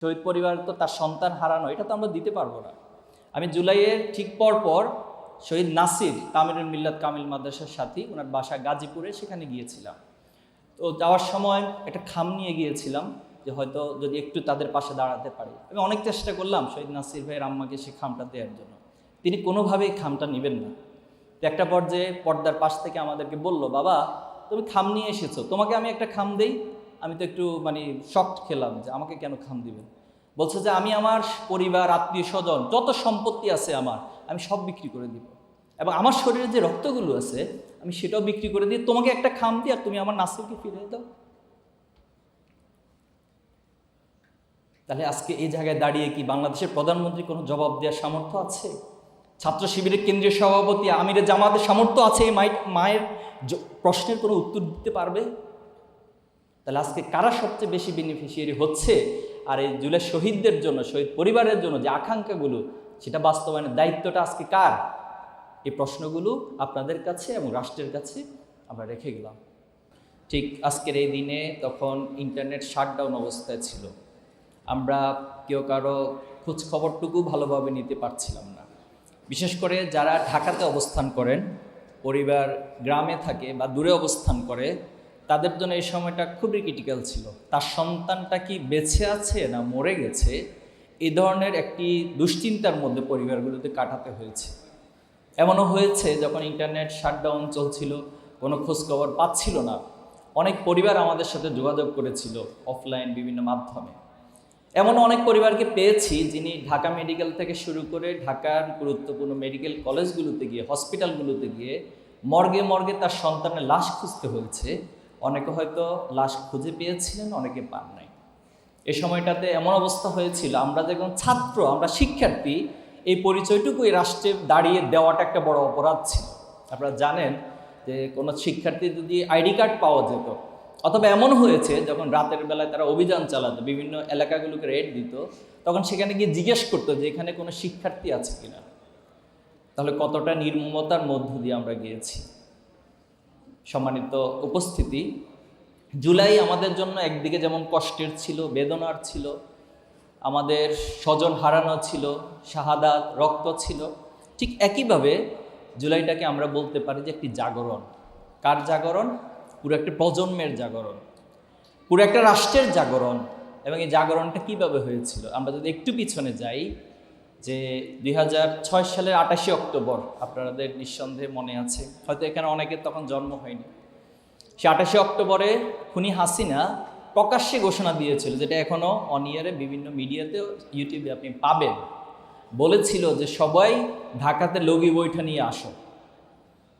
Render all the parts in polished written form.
শহীদ পরিবার তো তার সন্তান হারানো, এটা তো আমরা দিতে পারবো না। আমি জুলাইয়ের ঠিক পর শহীদ নাসির তামিরুল মিল্লাত কামিল মাদ্রাসার সাথী, ওনার বাসা গাজীপুরে, সেখানে গিয়েছিলাম। তো যাওয়ার সময় একটা খাম নিয়ে গিয়েছিলাম যে হয়তো যদি একটু তাদের পাশে দাঁড়াতে পারি। আমি অনেক চেষ্টা করলাম শহীদ নাসির ভাইয়ের আম্মাকে সে খামটা দেওয়ার জন্য, তিনি কোনোভাবেই খামটা নেবেন না। তো একটা পর্যায়ে পর্দার পাশ থেকে আমাদেরকে বলল, বাবা তুমি খাম নিয়ে এসেছো, তোমাকে আমি একটা খাম দেই। আমি তো একটু শকড খেলাম যে আমাকে কেন খাম দিবেন। বলছে যে আমি আমার পরিবার, আত্মীয় স্বজন, যত সম্পত্তি আছে আমার, আমি সব বিক্রি করে দিব, এবং আমার শরীরে যে রক্তগুলো আছে আমি সেটাও বিক্রি করে দিয়ে তোমাকে একটা খাম দিই, আর তুমি আমার নাসিরকে ফিরিয়ে দাও। তাহলে আজকে এই জায়গায় দাঁড়িয়ে কি বাংলাদেশের প্রধানমন্ত্রী কোনো জবাব দেওয়ার সামর্থ্য আছে? ছাত্র শিবিরের কেন্দ্রীয় সভাপতি আমিরে জামাতের সামর্থ্য আছে এই মায়ের প্রশ্নের কোনো উত্তর দিতে পারবে? তাহলে আজকে কারা সবচেয়ে বেশি বেনিফিশিয়ারি হচ্ছে? আর এই জুলাই শহীদদের জন্য, শহীদ পরিবারের জন্য যে আকাঙ্ক্ষাগুলো, সেটা বাস্তবায়নের দায়িত্বটা আজকে কার? এই প্রশ্নগুলো আপনাদের কাছে এবং রাষ্ট্রের কাছে আমরা রেখে গেলাম। ঠিক আজকের এই দিনে তখন ইন্টারনেট শাটডাউন অবস্থায় ছিল, আমরা কেউ কারো খোঁজ খবরটুকু ভালোভাবে নিতে পারছিলাম না। বিশেষ করে যারা ঢাকাতে অবস্থান করেন, পরিবার গ্রামে থাকে বা দূরে অবস্থান করে, তাদের জন্য এই সময়টা খুবই ক্রিটিক্যাল ছিল। তার সন্তানটা কি বেঁচে আছে না মরে গেছে, এই ধরনের একটি দুশ্চিন্তার মধ্যে পরিবারগুলোতে কাটাতে হয়েছে। এমনও হয়েছে যখন ইন্টারনেট শাটডাউন চলছিল, কোনো খোঁজখবর পাচ্ছিল না, অনেক পরিবার আমাদের সাথে যোগাযোগ করেছিল অফলাইন বিভিন্ন মাধ্যমে। এমন অনেক পরিবারকে পেয়েছি যিনি ঢাকা মেডিকেল থেকে শুরু করে ঢাকার গুরুত্বপূর্ণ মেডিকেল কলেজগুলোতে গিয়ে, হসপিটালগুলোতে গিয়ে মর্গে মর্গে তার সন্তানের লাশ খুঁজতে হয়েছে। অনেকে হয়তো লাশ খুঁজে পেয়েছিলেন, অনেকে পান নাই। এই সময়টাতে এমন অবস্থা হয়েছিল, আমরা যখন ছাত্র, আমরা শিক্ষার্থী, এই পরিচয়টুকু এই রাষ্ট্রে দাঁড়িয়ে দেওয়াটা একটা বড় অপরাধ ছিল। আপনারা জানেন যে কোনো শিক্ষার্থী যদি আইডি কার্ড পাওয়া যেত, অথবা এমন হয়েছে যখন রাতের বেলায় তারা অভিযান চালাতো, বিভিন্ন এলাকাগুলোকে রেড দিত, তখন সেখানে গিয়ে জিজ্ঞেস করতো যে এখানে কোনো শিক্ষার্থী আছে কিনা। তাহলে কতটা নির্মমতার মধ্য দিয়ে আমরা গিয়েছি। সম্মানিত উপস্থিতি, জুলাই আমাদের জন্য একদিকে যেমন কষ্টের ছিল, বেদনার ছিল, আমাদের স্বজন হারানো ছিল, শাহাদাত, রক্ত ছিল, ঠিক একইভাবে জুলাইটাকে আমরা বলতে পারি যে একটি জাগরণ। কার জাগরণ? পুরো একটা প্রজন্মের জাগরণ, পুরো একটা রাষ্ট্রের জাগরণ। এবং এই জাগরণটা কিভাবে হয়েছিল আমরা যদি একটু পিছনে যাই, যে 2006 সালের 28 অক্টোবর আপনাদের নিঃসন্দেহে মনে আছে, হয়তো এখানে অনেকের তখন জন্ম হয়নি। সে 28 অক্টোবরে খুনি হাসিনা প্রকাশ্যে ঘোষণা দিয়েছিল, যেটা এখনও অনিয়ারে বিভিন্ন মিডিয়াতে, ইউটিউবে আপনি পাবেন, বলেছিল যে সবাই ঢাকাতে লগি বৈঠা নিয়ে আসো।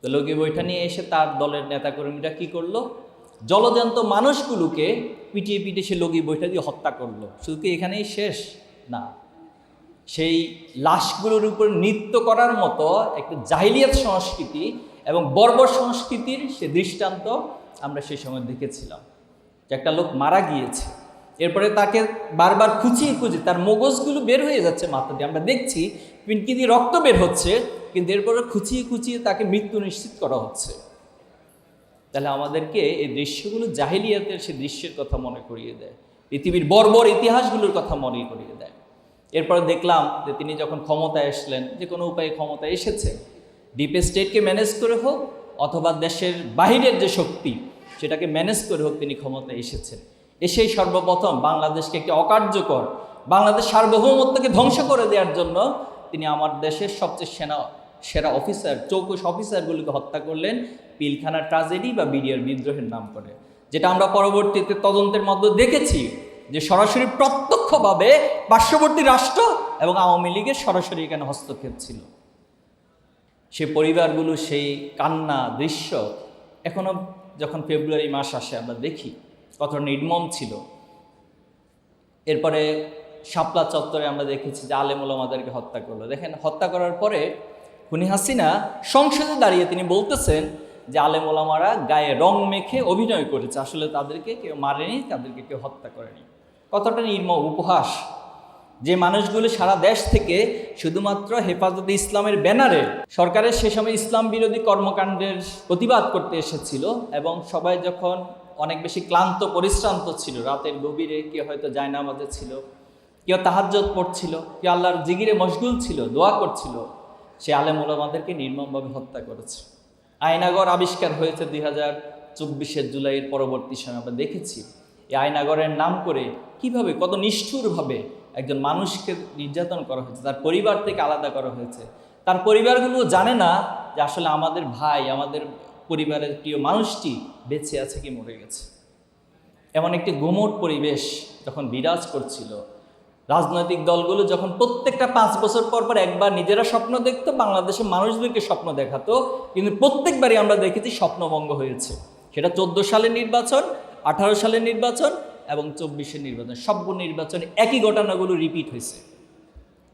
তো লগি বৈঠা নিয়ে এসে তার দলের নেতাকর্মীরা কি করলো? জলজান্ত মানুষগুলোকে পিটিয়ে পিটিয়ে সে লগি বৈঠা দিয়ে হত্যা করলো। শুধু কি এখানেই শেষ? না, সেই লাশগুলোর উপর নৃত্য করার মতো একটা জাহিলিয়াত সংস্কৃতি এবং বর্বর সংস্কৃতির সে দৃষ্টান্ত আমরা সেই সময় দেখেছিলাম। যে একটা লোক মারা গিয়েছে, এরপরে তাকে বারবার খুঁচিয়ে খুঁচিয়ে তার মগজগুলো বের হয়ে যাচ্ছে মাথা দিয়ে, আমরা দেখছি পিনকি দিয়ে রক্ত বের হচ্ছে, কিন্তু এরপরে খুঁচিয়ে খুঁচিয়ে তাকে মৃত্যু নিশ্চিত করা হচ্ছে। তাহলে আমাদেরকে এই দৃশ্যগুলো জাহিলিয়াতের সে দৃশ্যের কথা মনে করিয়ে দেয়, পৃথিবীর বর্বর ইতিহাসগুলোর কথা মনে করিয়ে দেয়। এরপরে দেখলাম যে তিনি যখন ক্ষমতায় আসলেন, যে কোনো উপায়ে ক্ষমতায় এসেছে, ডিপ স্টেটকে ম্যানেজ করে হোক অথবা দেশের বাহিরের যে শক্তি সেটাকে ম্যানেজ করে হোক, তিনি ক্ষমতায় এসেছেন। এসেই সর্বপ্রথম বাংলাদেশকে একটি অকার্যকর, বাংলাদেশ সার্বভৌমত্বকে ধ্বংস করে দেওয়ার জন্য তিনি আমার দেশের সবচেয়ে সেরা অফিসার, চৌকস অফিসারগুলোকে হত্যা করলেন পিলখানা ট্রাজেডি বা বিডিআর বিদ্রোহের নাম করে, যেটা আমরা পরবর্তীতে তদন্তের মধ্যে দেখেছি যে সরাসরি প্রত্যক্ষভাবে পার্শ্ববর্তী রাষ্ট্র এবং আওয়ামী লীগের সরাসরি এখানে হস্তক্ষেপ ছিল। সে পরিবারগুলো সেই কান্না দৃশ্য এখনো যখন ফেব্রুয়ারি মাস আসে আমরা দেখি কত নির্মম ছিল। এরপরে শাপলা চত্বরে আমরা দেখেছি যে আলেম ওলামাদেরকে হত্যা করলো। দেখেন, হত্যা করার পরে খুনি হাসিনা সংসদে দাঁড়িয়ে তিনি বলতেছেন যে আলেম ওলামারা গায়ে রং মেখে অভিনয় করেছে, আসলে তাদেরকে কেউ মারেনি, তাদেরকে কেউ হত্যা করেনি। কতটা নির্মম উপহাস! যে মানুষগুলো সারা দেশ থেকে শুধুমাত্র হেফাজতে ইসলামের ব্যানারে সরকারের সে সময় ইসলাম বিরোধী কর্মকাণ্ডের প্রতিবাদ করতে এসেছিল, এবং সবাই যখন অনেক বেশি ক্লান্ত পরিশ্রান্ত ছিল, রাতের গভীরে, কেউ হয়তো জায়নামাজে ছিল, কেউ তাহাজ্জুদ পড়ছিল, কেউ আল্লাহর জিকিরে মশগুল ছিল, দোয়া করছিল, সে আলেম ওলামাদেরকে নির্মমভাবে হত্যা করেছে। আয়নাগর আবিষ্কার হয়েছে 2024 জুলাইয়ের পরবর্তী সময়। আমরা দেখেছি এই আয়নাগরের নাম করে কিভাবে, কত নিষ্ঠুরভাবে একজন মানুষকে নির্যাতন করা হয়েছে, তার পরিবার থেকে আলাদা করা হয়েছে। তার পরিবারগুলো জানে না যে আসলে আমাদের ভাই, আমাদের পরিবারের প্রিয় মানুষটি বেঁচে আছে কি মরে গেছে। এমন একটি গুমোট পরিবেশ যখন বিরাজ করছিল, রাজনৈতিক দলগুলো যখন প্রত্যেকটা 5 বছর পর পর একবার নিজেরা স্বপ্ন দেখতো, বাংলাদেশের মানুষদেরকে স্বপ্ন দেখাতো, কিন্তু প্রত্যেকবারই আমরা দেখেছি স্বপ্নভঙ্গ হয়েছে। সেটা 14 সালের নির্বাচন, 18 সালের নির্বাচন এবং 24-এর নির্বাচন, সবগুলো নির্বাচনে একই ঘটনাগুলো রিপিট হয়েছে।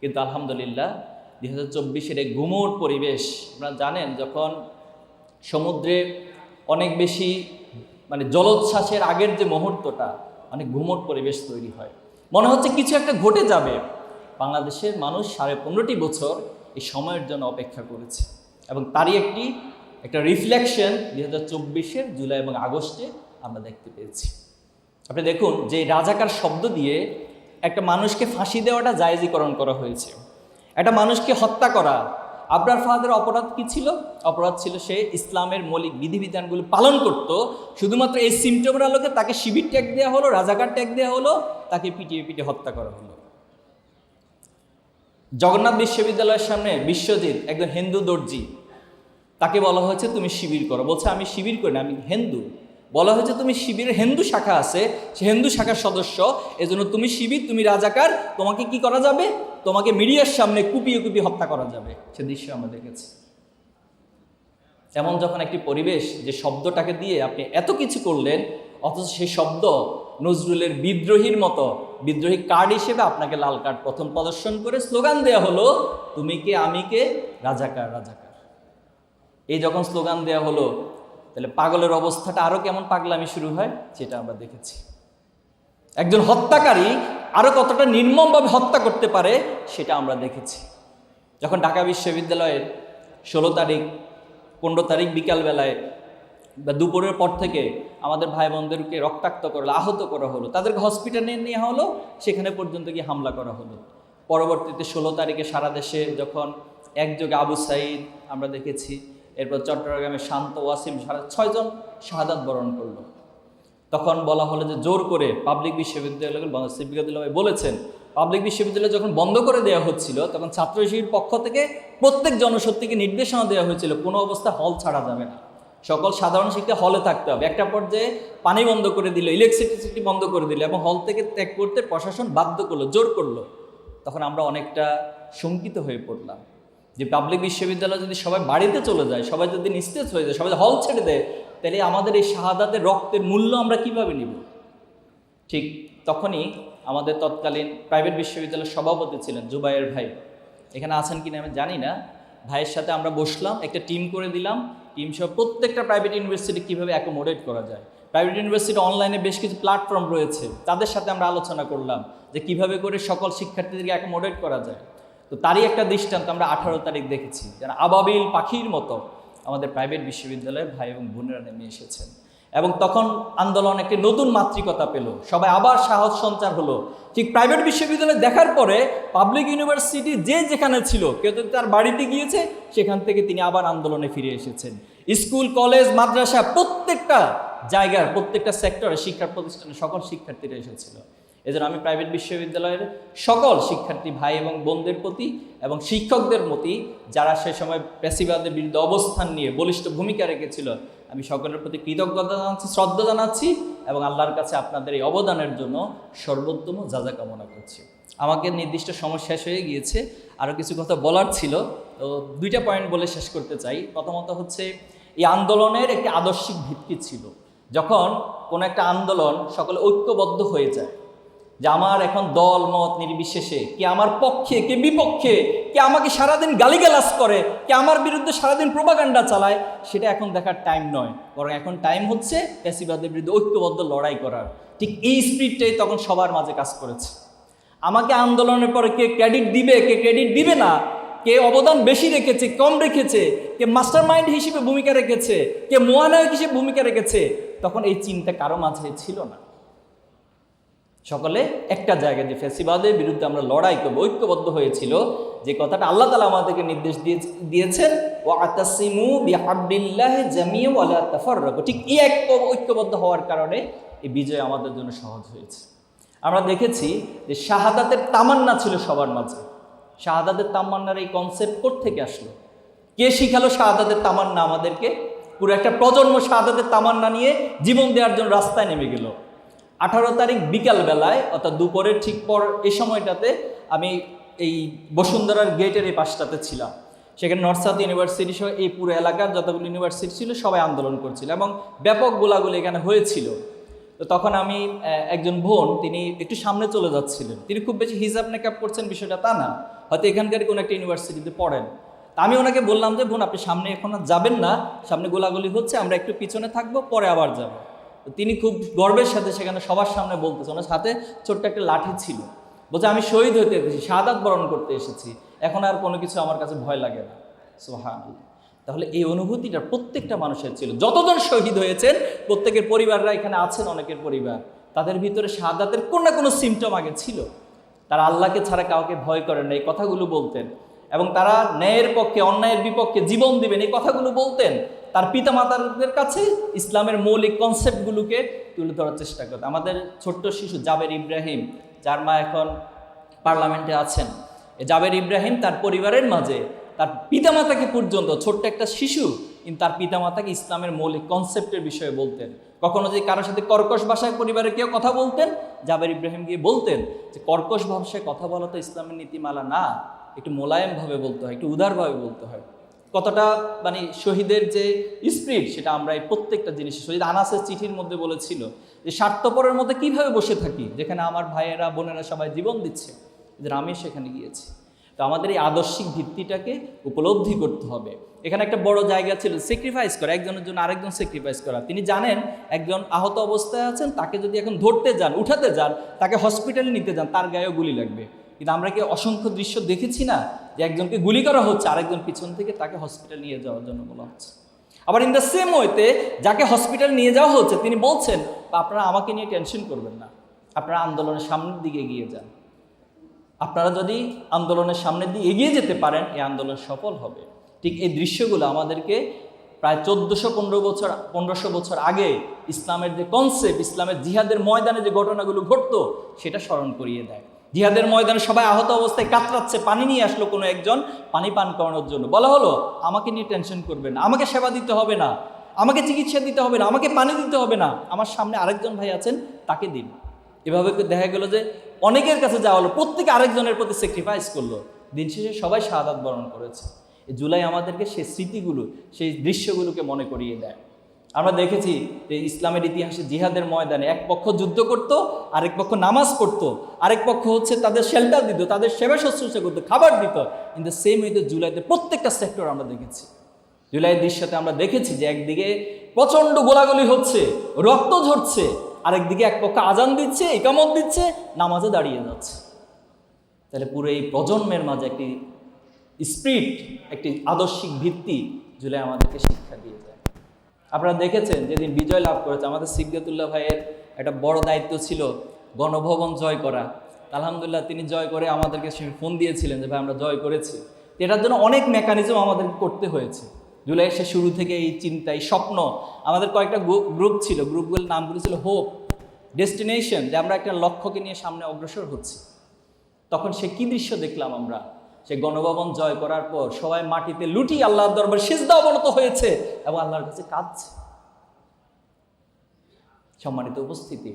কিন্তু আলহামদুলিল্লাহ 2024-এর এই গুমোট পরিবেশ, আপনারা জানেন যখন সমুদ্রে অনেক বেশি জলোচ্ছ্বাসের আগের যে মুহূর্তটা, অনেক গুমোট পরিবেশ তৈরি হয়, মনে হচ্ছে কিছু একটা ঘটে যাবে। বাংলাদেশের মানুষ 15.5 বছর এই সময়ের জন্য অপেক্ষা করেছে এবং তারই একটা রিফ্লেকশন 2024-এর জুলাই এবং আগস্টে আমরা দেখতে পেয়েছি। আপনি দেখুন যে রাজাকার শব্দ দিয়ে একটা মানুষকে ফাঁসি দেওয়াটা জায়েজীকরণ করা হয়েছে। একটা মানুষকে হত্যা করা, আবরার ফাহাদের অপরাধ কি ছিল? অপরাধ ছিল সে ইসলামের মৌলিক বিধিবিধানগুলো পালন করত, শুধুমাত্র এই সিমটমের আলোকে তাকে শিবির ট্যাগ দেওয়া হলো, রাজাকার ট্যাগ দেওয়া হলো, তাকে পিটিয়ে হত্যা করা হলো। জগন্নাথ বিশ্ববিদ্যালয়ের সামনে বিশ্বজিৎ, একজন হিন্দু দর্জি, তাকে বলা হয়েছে তুমি শিবির করো, বলছে আমি শিবির করি না, আমি হিন্দু। বলা হয়েছে তুমি শিবিরের হিন্দু শাখা আছে, সে হিন্দু শাখার সদস্য, এজন্য তুমি শিবির, তুমি রাজাকার, তোমাকে কি করা যাবে? তোমাকে মিডিয়ার সামনে কুপিয়ে হত্যা করা যাবে। সে দৃশ্য আমরা দেখেছি। এমন যখন একটি পরিবেশ, যে শব্দটাকে দিয়ে আপনি এত কিছু করলেন, অথচ সেই শব্দ নজরুলের বিদ্রোহীর মতো বিদ্রোহী কার্ড হিসেবে আপনাকে লাল কার্ড প্রথম প্রদর্শন করে স্লোগান দেয়া হলো, তুমি কে আমি কে, রাজাকার রাজাকার। এই যখন স্লোগান দেয়া হলো, তাহলে পাগলের অবস্থাটা আরো কেমন পাগলামি শুরু হয় সেটা আমরা দেখেছি। একজন হত্যাকারী আরো কতটা নির্মমভাবে হত্যা করতে পারে সেটা আমরা দেখেছি। যখন ঢাকা বিশ্ববিদ্যালয়ের 16 তারিখ 15 তারিখ বিকালবেলায় বা দুপুরের পর থেকে আমাদের ভাই বোনদেরকে রক্তাক্ত করা, আহত করা হলো, তাদেরকে হসপিটালে নেওয়া হলো, সেখানে পর্যন্ত গিয়ে হামলা করা হলো। পরবর্তীতে 16 তারিখে সারা দেশে যখন একযোগে আবু সাঈদ আমরা দেখেছি, এরপর চট্টগ্রামে শান্ত, ওয়াসিম, 6 জন শাহাদাত বরণ করলো। তখন বলা হলো যে জোর করে পাবলিক বিশ্ববিদ্যালয়গুলো বন্ধ। সিদ্দিকুল্লাহ ভাই বলেছেন, পাবলিক বিশ্ববিদ্যালয় যখন বন্ধ করে দেওয়া হচ্ছিল, তখন ছাত্র শিবির পক্ষ থেকে প্রত্যেক জনশক্তিকে নির্দেশনা দেওয়া হয়েছিল কোনো অবস্থা হল ছাড়া যাবে না, সকল সাধারণ শিক্ষা হলে থাকতে হবে। একটা পর্যায়ে পানি বন্ধ করে দিল, ইলেকট্রিসিটি বন্ধ করে দিল এবং হল থেকে ত্যাগ করতে প্রশাসন বাধ্য করলো, জোর করলো। তখন আমরা অনেকটা শঙ্কিত হয়ে পড়লাম যে পাবলিক বিশ্ববিদ্যালয় যদি সবাই বাড়িতে চলে যায়, সবাই যদি নিস্তেজ হয়ে যায়, সবাই হল ছেড়ে দেয়, তাহলে আমাদের এই শাহাদাতের রক্তের মূল্য আমরা কিভাবে নিব? ঠিক তখনই আমাদের তৎকালীন প্রাইভেট বিশ্ববিদ্যালয়ের সভাপতি ছিলেন জুবায়ের ভাই, এখানে আছেন কিনা আমি জানি না, ভাইয়ের সাথে আমরা বসলাম, একটা টিম করে দিলাম, টিম সহ প্রত্যেকটা প্রাইভেট ইউনিভার্সিটি কীভাবে অ্যাকোমোডেট করা যায়। প্রাইভেট ইউনিভার্সিটি অনলাইনে বেশ কিছু প্ল্যাটফর্ম রয়েছে, তাদের সাথে আমরা আলোচনা করলাম যে কিভাবে করে সকল শিক্ষার্থীদেরকে অ্যাকোমোডেট করা যায়। তো তারই একটা দৃষ্টান্ত আমরা 18 তারিখ দেখেছি, যেন আবাবিল পাখির মতো আমাদের প্রাইভেট বিশ্ববিদ্যালয়ের ভাই এবং বোনেরা নেমে এসেছেন এবং তখন আন্দোলন একটি নতুন মাত্রিকতা পেল, সবাই আবার সাহস সঞ্চার হলো। ঠিক প্রাইভেট বিশ্ববিদ্যালয় দেখার পরে পাবলিক ইউনিভার্সিটি যে যেখানে ছিল, কেউ তো তার বাড়িতে গিয়েছে, সেখান থেকে তিনি আবার আন্দোলনে ফিরে এসেছেন। স্কুল, কলেজ, মাদ্রাসা, প্রত্যেকটা জায়গার, প্রত্যেকটা সেক্টরে শিক্ষা প্রতিষ্ঠানে সকল শিক্ষার্থীরা এসেছিল। এজন্য আমি প্রাইভেট বিশ্ববিদ্যালয়ের সকল শিক্ষার্থী ভাই এবং বোনদের প্রতি এবং শিক্ষকদের প্রতি, যারা সে সময় ফ্যাসিবাদের বিরুদ্ধে অবস্থান নিয়ে বলিষ্ঠ ভূমিকা রেখেছিল, আমি সকলের প্রতি কৃতজ্ঞতা জানাচ্ছি, শ্রদ্ধা জানাচ্ছি এবং আল্লাহর কাছে আপনাদের এই অবদানের জন্য সর্বোত্তম যাজা কামনা করছি। আমাকে নির্দিষ্ট সময় শেষ হয়ে গিয়েছে, আরও কিছু কথা বলার ছিল, তো 2টা পয়েন্ট বলে শেষ করতে চাই। প্রথমত হচ্ছে, এই আন্দোলনের একটি আদর্শিক ভিত্তি ছিল। যখন কোনো একটা আন্দোলন সকলে ঐক্যবদ্ধ হয়ে যায়, যে আমার এখন দল মত নির্বিশেষে, কে আমার পক্ষে, কে বিপক্ষে, কে আমাকে সারাদিন গালিগালাজ করে, কে আমার বিরুদ্ধে সারাদিন প্রোপাগান্ডা চালায়, সেটা এখন দেখার টাইম নয়, বরং এখন টাইম হচ্ছে ফ্যাসিবাদের বিরুদ্ধে ঐক্যবদ্ধ লড়াই করার। ঠিক এই স্পিরিটটাই তখন সবার মাঝে কাজ করেছে। আমাকে আন্দোলনের পরে কে ক্রেডিট দিবে, কে ক্রেডিট দিবে না, কে অবদান বেশি রেখেছে, কম রেখেছে, কে মাস্টার মাইন্ড হিসেবে ভূমিকা রেখেছে, কে মহানায়ক হিসেবে ভূমিকা রেখেছে, তখন এই চিন্তা কারো মাঝে ছিল না। সকলে একটা জায়গায় যে ফ্যাসিবাদের বিরুদ্ধে আমরা লড়াই করবো, ঐক্যবদ্ধ হয়েছিল, যে কথাটা আল্লাহ তাআলা আমাদেরকে নির্দেশ দিয়েছেন, ওয়াতাসিমু বিহাবলিল্লাহি জামিআন ওয়া লা তাফাররাকু, ঠিক এই এক ঐক্যবদ্ধ হওয়ার কারণে এই বিজয় আমাদের জন্য সহজ হয়েছে। আমরা দেখেছি যে শাহাদাতের তামান্না ছিল সবার মাঝে। শাহাদাতের তামান্নার এই কনসেপ্ট কোত্থেকে আসলো? কে শিখালো শাহাদাতের তামান্না আমাদেরকে? পুরো একটা প্রজন্ম শাহাদাতের তামান্না নিয়ে জীবন দেওয়ার জন্য রাস্তায় নেমে গেল। 18 তারিখ বিকালবেলায়, অর্থাৎ দুপুরের ঠিক পর এই সময়টাতে আমি এই বসুন্ধরার গেটের এই পাশটাতে ছিলাম। সেখানে নর্থ সাউথ ইউনিভার্সিটি সহ এই পুরো এলাকার যতগুলো ইউনিভার্সিটি ছিল সবাই আন্দোলন করছিল এবং ব্যাপক গোলাগুলি এখানে হয়েছিল। তো তখন আমি একজন বোন, তিনি একটু সামনে চলে যাচ্ছিলেন। তিনি খুব বেশি হিজাব নেকাব করছেন বিষয়টা তা না, হয়তো এখানকার কোনো একটা ইউনিভার্সিটিতে পড়েন। তা আমি ওনাকে বললাম যে বোন, আপনি সামনে এখন যাবেন না, সামনে গোলাগুলি হচ্ছে, আমরা একটু পিছনে থাকবো, পরে আবার যাব। তিনি খুব গর্বের সাথে সেখানে সবার সামনে বলতেছে, ওনার সাথে ছোট্ট একটা লাঠি ছিল, বলছে আমি শহীদ হতে এসেছি, শাহাদাত বরণ করতে এসেছি, এখন আর কোনো কিছু আমার কাছে ভয় লাগে না। সুবহানাল্লাহ। তাহলে এই অনুভূতিটা প্রত্যেকটা মানুষের ছিল। যতজন শহীদ হয়েছেন প্রত্যেকের পরিবাররা এখানে আছেন, অনেকের পরিবার, তাদের ভিতরে শাহাদাতের কোনো না কোনো সিমটম আগে ছিল। তারা আল্লাহকে ছাড়া কাউকে ভয় করেন না, এই কথাগুলো বলতেন। এবং তারা ন্যায়ের পক্ষে, অন্যায়ের বিপক্ষে জীবন দিবেন, এই কথাগুলো বলতেন। তার পিতামাতাদের কাছে ইসলামের মৌলিক কনসেপ্টগুলোকে তুলে ধরার চেষ্টা করতেন। আমাদের ছোট্ট শিশু জাবের ইব্রাহিম, যার মা এখন পার্লামেন্টে আছেন, জাবের ইব্রাহিম তার পরিবারের মাঝে তার পিতামাতাকে পর্যন্ত, ছোট্ট একটা শিশু কিন্তু তার পিতামাতাকে ইসলামের মৌলিক কনসেপ্টের বিষয়ে বলতেন। কখনো যদি কারোর সাথে কর্কশ ভাষায় পরিবারে কেউ কথা বলতেন, জাবের ইব্রাহিম গিয়ে বলতেন যে কর্কশ ভাষায় কথা বলা তো ইসলামের নীতিমালা না, একটু মোলায়েমভাবে বলতে হয়, একটু উদারভাবে বলতে হয়। কতটা মানে শহীদের যে স্পিরিট, সেটা আমরা এই প্রত্যেকটা জিনিস, শহীদ আনাসের চিঠির মধ্যে বলেছিল যে স্বার্থপরের মধ্যে কিভাবে বসে থাকি, যেখানে আমার ভাইয়েরা বোনেরা সবাই জীবন দিচ্ছে, যে আমি সেখানে গিয়েছি। তো আমাদের এই আদর্শিক ভিত্তিটাকে উপলব্ধি করতে হবে। এখানে একটা বড় জায়গা ছিল স্যাক্রিফাইস করা, একজনের জন্য আরেকজন স্যাক্রিফাইস করা। তিনি জানেন একজন আহত অবস্থায় আছেন, তাকে যদি এখন ধরতে যান, উঠাতে যান, তাকে হসপিটালে নিতে যান, তার গায়েও গুলি লাগবে। কিন্তু আমরা কি অসংখ্য দৃশ্য দেখেছি না, যে একজনকে গুলি করা হচ্ছে, আরেকজন পিছন থেকে তাকে হসপিটাল নিয়ে যাওয়ার জন্য বলা হচ্ছে। আবার ইন দ্য সেম ওয়েতে যাকে হসপিটাল নিয়ে যাওয়া হচ্ছে তিনি বলছেন, আপনারা আমাকে নিয়ে টেনশন করবেন না, আপনারা আন্দোলনের সামনের দিকে এগিয়ে যান। আপনারা যদি আন্দোলনের সামনের দিকে এগিয়ে যেতে পারেন, এই আন্দোলন সফল হবে। ঠিক এই দৃশ্যগুলো আমাদেরকে প্রায় 1500 বছর আগে ইসলামের যে কনসেপ্ট, ইসলামের জিহাদের ময়দানে যে ঘটনাগুলো ঘটতো সেটা স্মরণ করিয়ে দেয়। জিহাদের ময়দানে সবাই আহত অবস্থায় কাতরাচ্ছে, পানি নিয়ে আসলো কোনো একজন পানি পান করানোর জন্য। বলা হলো আমাকে নিয়ে টেনশন করবেন না, আমাকে সেবা দিতে হবে না, আমাকে চিকিৎসা দিতে হবে না, আমাকে পানি দিতে হবে না, আমার সামনে আরেকজন ভাই আছেন তাকে দিন। এভাবে দেখা গেল যে অনেকের কাছে যাওয়া হলো, প্রত্যেকে আরেকজনের প্রতি স্যাক্রিফাইস করলো, দিন শেষে সবাই শাহাদাত বরণ করেছে। এই জুলাই আমাদেরকে সেই স্মৃতিগুলো, সেই দৃশ্যগুলোকে মনে করিয়ে দেয়। আমরা দেখেছি যে ইসলামের ইতিহাসে জিহাদের ময়দানে এক পক্ষ যুদ্ধ করত, আরেক পক্ষ নামাজ পড়তো, আরেক পক্ষ হচ্ছে তাদের শেল্টার দিত, তাদের সেবা শুশ্রূষা করতো, খাবার দিত। ইন দ্য সেম ওয়েতে জুলাইতে প্রত্যেকটা সেক্টর আমরা দেখেছি। জুলাইয়ের দৃশ্যতে আমরা দেখেছি যে একদিকে প্রচণ্ড গোলাগুলি হচ্ছে, রক্ত ঝরছে, আরেকদিকে এক পক্ষ আজান দিচ্ছে, ইকামত দিচ্ছে, নামাজে দাঁড়িয়ে যাচ্ছে। তাহলে পুরো এই প্রজন্মের মাঝে একটি স্পিরিট, একটি আদর্শিক ভিত্তি জুলাই আমাদেরকে শিক্ষা দিয়ে যায়। আপনারা দেখেছেন যেদিন বিজয় লাভ করেছে, আমাদের সিবগাতুল্লাহ ভাইয়ের একটা বড় দায়িত্ব ছিল গণভবন জয় করা। আলহামদুলিল্লাহ তিনি জয় করে আমাদেরকে সে ফোন দিয়েছিলেন যে ভাই আমরা জয় করেছি। এটার জন্য অনেক মেকানিজম আমাদেরকে করতে হয়েছে। জুলাই সে শুরু থেকে এই চিন্তা, এই স্বপ্ন, আমাদের কয়েকটা গ্রুপ ছিল, গ্রুপগুলোর নামগুলো ছিল হোপ, ডেস্টিনেশন, যে আমরা একটা লক্ষ্যকে নিয়ে সামনে অগ্রসর হচ্ছি। তখন সে কি দৃশ্য দেখলাম আমরা, সে গণভবন জয় করার পর সবাই মাটিতে লুটি আল্লাহর দরবারে সিজদা অবনত হয়েছে এবং আল্লাহর কাছে কাঁদছে। সম্মানিত উপস্থিতি,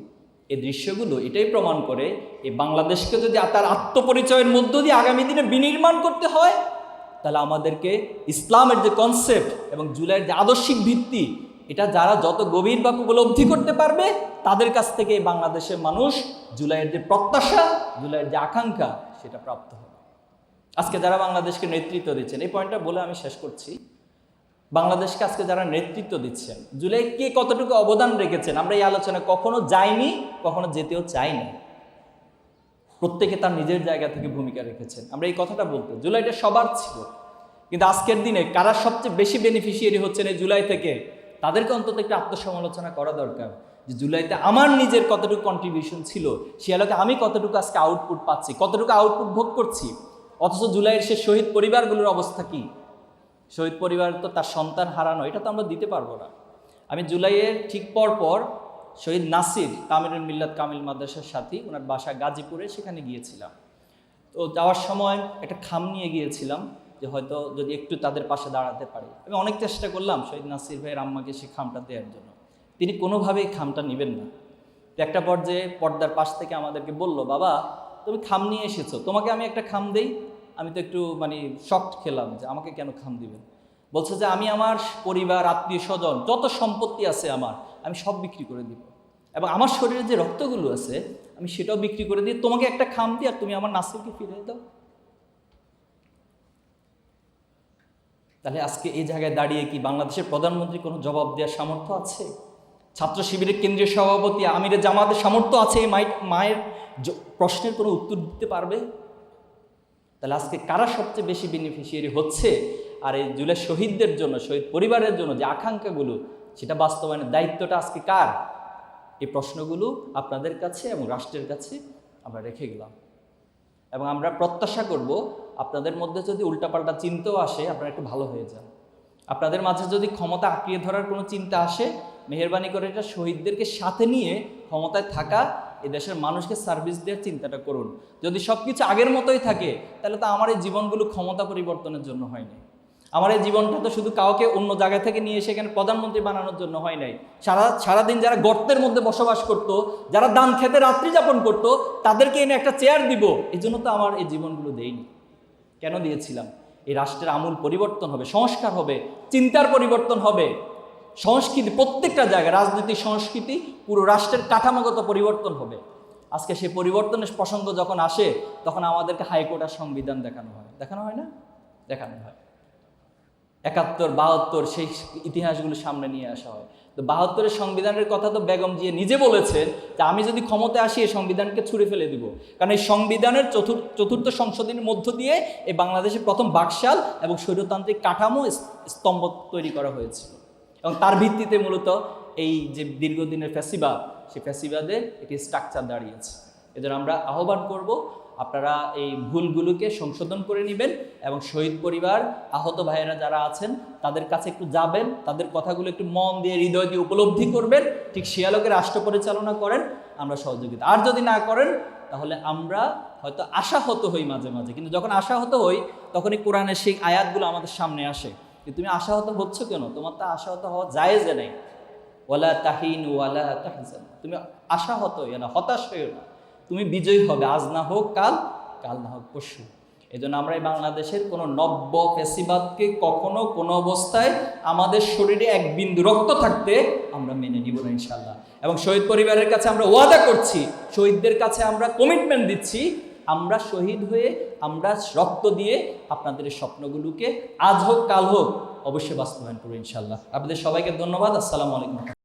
এই দৃশ্যগুলো এটাই প্রমাণ করে এই বাংলাদেশকে যদি তার আত্মপরিচয়ের মধ্য দিয়ে আগামী দিনে বিনির্মাণ করতে হয়, তাহলে আমাদেরকে ইসলামের যে কনসেপ্ট এবং জুলাইয়ের যে আদর্শিক ভিত্তি, এটা যারা যত গভীরভাবে উপলব্ধি করতে পারবে তাদের কাছ থেকে বাংলাদেশের মানুষ জুলাইয়ের যে প্রত্যাশা, জুলাইয়ের যে আকাঙ্ক্ষা, সেটা প্রাপ্ত হবে। আজকে যারা বাংলাদেশকে নেতৃত্ব দিচ্ছেন, এই পয়েন্টটা বলে আমি শেষ করছি। বাংলাদেশকে আজকে যারা নেতৃত্ব দিচ্ছেন, জুলাই কে কতটুকু অবদান রেখেছেন আমরা এই আলোচনায় কখনো যাইনি, কখনো যেতেও চাইনি। প্রত্যেকে তার নিজের জায়গা থেকে ভূমিকা রেখেছেন। আমরা এই কথাটা বলতে, জুলাইটা সবার ছিল, কিন্তু আজকের দিনে কারা সবচেয়ে বেশি বেনিফিশিয়ারি হচ্ছেন এই জুলাই থেকে, তাদেরকে অন্তত একটা আত্মসমালোচনা করা দরকার যে জুলাইতে আমার নিজের কতটুকু কন্ট্রিবিউশন ছিল, সে আলোকে আমি কতটুকু আজকে আউটপুট পাচ্ছি, কতটুকু আউটপুট ভোগ করছি। অথচ জুলাইয়ের সে শহীদ পরিবারগুলোর অবস্থা কি? শহীদ পরিবার তো তার সন্তান হারানো, এটা তো আমরা দিতে পারবো না। আমি জুলাইয়ের ঠিক পর শহীদ নাসির তামিরুল মিল্লাত কামিল মাদ্রাসার সাথী, ওনার বাসা গাজীপুরে, সেখানে গিয়েছিলাম। তো যাওয়ার সময় একটা খাম নিয়ে গিয়েছিলাম যে হয়তো যদি একটু তাদের পাশে দাঁড়াতে পারি। আমি অনেক চেষ্টা করলাম শহীদ নাসির ভাইয়ের আম্মাকে সেই খামটা দেওয়ার জন্য, তিনি কোনোভাবেই খামটা নেবেন না। তো একটা পর্যায়ে পর্দার পাশ থেকে আমাদেরকে বলল, বাবা তুমি খাম নিয়ে এসেছো, তোমাকে আমি একটা খাম দেই। আমি তো একটু শকড খেলাম যে আমাকে কেন খাম দিবেন। বলছে যে আমি আমার পরিবার, আত্মীয় স্বজন, যত সম্পত্তি আছে আমার, আমি সব বিক্রি করে দিব, এবং আমার শরীরে যে রক্তগুলো আছে আমি সেটাও বিক্রি করে দিয়ে তোমাকে একটা খাম দিই, আর তুমি আমার নাসিরকে ফিরিয়ে দাও। তাহলে আজকে এই জায়গায় দাঁড়িয়ে কি বাংলাদেশের প্রধানমন্ত্রী কোনো জবাব দেওয়ার সামর্থ্য আছে? ছাত্র শিবিরের কেন্দ্রীয় সভাপতি আমিরে জামাতের সামর্থ্য আছে এই মায়ের প্রশ্নের কোনো উত্তর দিতে পারবে? তাহলে আজকে কারা সবচেয়ে বেশি বেনিফিশিয়ারি হচ্ছে? আর এই জুলাই শহীদদের জন্য, শহীদ পরিবারের জন্য যে আকাঙ্ক্ষাগুলো, সেটা বাস্তবায়নের দায়িত্বটা আজকে কার? এই প্রশ্নগুলো আপনাদের কাছে এবং রাষ্ট্রের কাছে আমরা রেখে গেলাম, এবং আমরা প্রত্যাশা করব আপনাদের মধ্যে যদি উল্টাপাল্টা চিন্তাও আসে, আপনারা একটু ভালো হয়ে যান। আপনাদের মাঝে যদি ক্ষমতা আঁকড়িয়ে ধরার কোনো চিন্তা আসে, মেহেরবানি করে এটা শহীদদেরকে সাথে নিয়ে ক্ষমতায় থাকা, এই দেশের মানুষকে সার্ভিস দেওয়ার চিন্তাটা করুন। যদি সব কিছু আগের মতোই থাকে, তাহলে তো আমার এই জীবনগুলো ক্ষমতা পরিবর্তনের জন্য হয়নি। আমার এই জীবনটা তো শুধু কাউকে অন্য জায়গা থেকে নিয়ে এসে এখানে প্রধানমন্ত্রী বানানোর জন্য হয় নাই। সারাদিন যারা গর্তের মধ্যে বসবাস করত, যারা দান খেতে রাত্রি যাপন করতো, তাদেরকে এনে একটা চেয়ার দিব, এই জন্য তো আমার এই জীবনগুলো দেইনি। কেন দিয়েছিলাম? এই রাষ্ট্রের আমূল পরিবর্তন হবে, সংস্কার হবে, চিন্তার পরিবর্তন হবে, সংস্কৃতি প্রত্যেকটা জায়গায়, রাজনৈতিক সংস্কৃতি, পুরো রাষ্ট্রের কাঠামোগত পরিবর্তন হবে। আজকে সেই পরিবর্তনের প্রসঙ্গ যখন আসে, তখন আমাদেরকে হাইকোর্ট আর সংবিধান দেখানো হয় না? দেখানো হয়। 71, 72 সেই ইতিহাসগুলো সামনে নিয়ে আসা হয়। তো 72-এর সংবিধানের কথা তো বেগম জিয়া নিজে বলেছেন যে আমি যদি ক্ষমতায় আসি এই সংবিধানকে ছুঁড়ে ফেলে দিব, কারণ এই সংবিধানের চতুর্থ সংশোধনীর মধ্য দিয়ে এই বাংলাদেশের প্রথম বাকশাল এবং স্বৈরতান্ত্রিক কাঠামো স্তম্ভ তৈরি করা হয়েছিল, এবং তার ভিত্তিতে মূলত এই যে দীর্ঘদিনের ফ্যাসিবাদ, সেই ফ্যাসিবাদের একটি স্ট্রাকচার দাঁড়িয়েছে। এজন্য আমরা আহ্বান করব, আপনারা এই ভুলগুলোকে সংশোধন করে নেবেন, এবং শহীদ পরিবার, আহত ভাইয়েরা যারা আছেন তাদের কাছে একটু যাবেন, তাদের কথাগুলো একটু মন দিয়ে, হৃদয় দিয়ে উপলব্ধি করবেন, ঠিক সে আলোকে রাষ্ট্র পরিচালনা করেন। আমরা সহযোগিতা, আর যদি না করেন তাহলে আমরা হয়তো আশাহত হই মাঝে মাঝে, কিন্তু যখন আশাহত হই তখনই কোরআনের সেই আয়াতগুলো আমাদের সামনে আসে যে তুমি আশাহত হচ্ছ কেন? তোমার তো আশাহত হওয়া জায়েজ নেই। ওয়ালা তাহিনু ওয়ালা তাহজানু, তুমি আশাহত হইও না, হতাশ হইও না, তুমি বিজয়ী হবে, আজ না হোক কাল, কাল না হোক পরশু। এই জন্য আমরা এই বাংলাদেশের কোনো নব্য ফ্যাসিবাদকে কখনো কোনো অবস্থায় আমাদের শরীরে এক বিন্দু রক্ত থাকতে আমরা মেনে নিব না ইনশাল্লাহ। এবং শহীদ পরিবারের কাছে আমরা ওয়াদা করছি, শহীদদের কাছে আমরা কমিটমেন্ট দিচ্ছি, আমরা শহীদ হয়ে, আমরা রক্ত দিয়ে আপনাদের এই স্বপ্নগুলোকে আজ হোক কাল হোক অবশ্যই বাস্তবায়ন করবো ইনশাল্লাহ। আপনাদের সবাইকে ধন্যবাদ। আসসালামু আলাইকুম।